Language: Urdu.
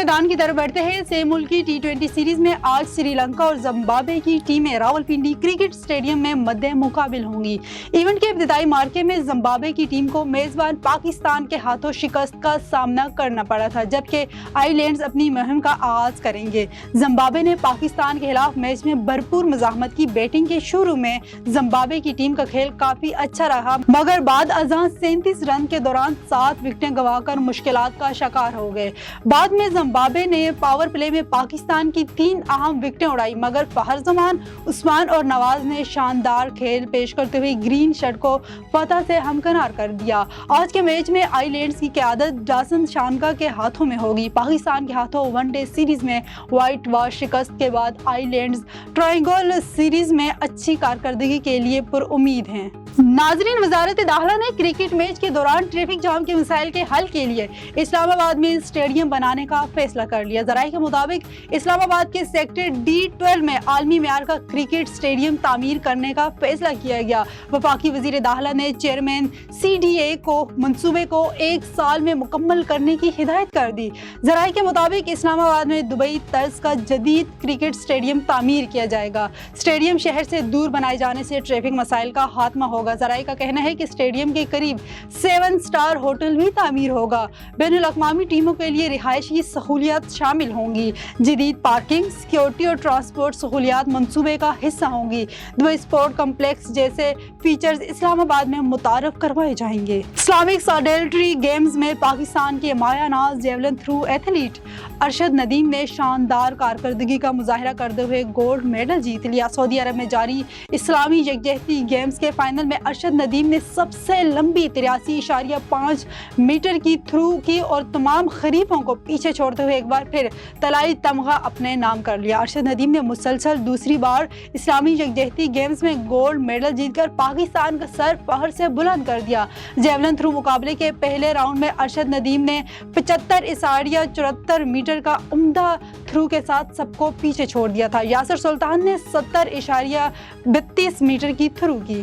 اختتام کی طرف بڑھتے ہیں۔ سے ملکی T20 سیریز میں آج سری لنکا اور زمبابوے کی ٹیمیں راولپنڈی کرکٹ اسٹیڈیم میں مد مقابل ہوں گی۔ ایونٹ کے ابتدائی مارکے میں زمبابوے کی ٹیم کو میزبان پاکستان کے ہاتھوں شکست کا سامنا کرنا پڑا تھا، جبکہ آئی لینڈز اپنی مہم کا آغاز کریں گے۔ زمبابوے نے پاکستان کے خلاف میچ میں بھرپور مزاحمت کی۔ بیٹنگ کے شروع میں زمبابوے کی ٹیم کا کھیل کافی اچھا رہا، مگر بعد ازاں 37 رن کے دوران 7 وکٹیں گنوا کر مشکلات کا شکار ہو گئے۔ بعد میں زمبابوے نے پاور پلے میں پاکستان کی 3 اہم وکٹیں اڑائی، مگر فخر زمان عثمان اور نواز نے شاندار کھیل پیش کرتے ہوئے گرین شرٹ کو فتح سے ہمکنار کر دیا۔ آج کے میچ میں آئی لینڈز کی قیادت ڈاسن شانکا کے ہاتھوں میں ہوگی۔ پاکستان کے ہاتھوں ون ڈے سیریز میں وائٹ واش شکست کے بعد آئی لینڈز ٹرائنگل سیریز میں اچھی کارکردگی کے لیے پر امید ہیں۔ ناظرین، وزارت داخلہ نے کرکٹ میچ کے دوران ٹریفک جام کے مسائل کے حل کے لیے اسلام آباد میں اسٹیڈیم بنانے کا فیصلہ کر لیا۔ ذرائع کے مطابق اسلام آباد کے سیکٹر D12 میں عالمی معیار کا کرکٹ اسٹیڈیم تعمیر کرنے کا فیصلہ کیا گیا۔ وفاقی وزیر داخلہ نے چیئرمین CDA کو منصوبے کو 1 سال میں مکمل کرنے کی ہدایت کر دی۔ ذرائع کے مطابق اسلام آباد میں دبئی طرز کا جدید کرکٹ اسٹیڈیم تعمیر کیا جائے گا۔ اسٹیڈیم شہر سے دور بنائے جانے سے ٹریفک مسائل کا خاتمہ ہوگا۔ ذرائع کا کہنا ہے کہ اسٹیڈیم کے قریب 7 اسٹار ہوٹل بھی تعمیر ہوگا۔ بین الاقوامی ٹیموں کے لیے رہائشی سہولیات شامل ہوں گی۔ جدید پارکنگ، سیکیورٹی اور ٹرانسپورٹ سہولیات منصوبے کا حصہ ہوں گی۔ دبئی اسپورٹ کمپلیکس جیسے فیچرز اسلام آباد میں متعارف کروائے جائیں گے۔ اسلامک سالیڈریٹی گیمز میں پاکستان کے مایہ ناز javelin throw athlete Arshad Nadeem نے شاندار کارکردگی کا مظاہرہ کرتے ہوئے گولڈ میڈل جیت لیا۔ سعودی عرب میں جاری اسلامی یکجہتی گیمز کے فائنل میں ارشد ندیم نے سب سے لمبی 83.5 میٹر کی تھرو کی اور تمام حریفوں کو پیچھے چھوڑتے ہوئے ایک بار پھر طلائی تمغہ اپنے نام کر لیا۔ ارشد ندیم نے مسلسل دوسری بار اسلامی یکجہتی گیمز میں گولڈ میڈل جیت کر پاکستان کا سر فخر سے بلند کر دیا۔ جیولن تھرو مقابلے کے پہلے راؤنڈ میں ارشد ندیم نے 75.74 میٹر کا عمدہ تھرو کے ساتھ سب کو پیچھے چھوڑ دیا تھا۔ یاسر سلطان نے 70.32 میٹر کی تھرو کی۔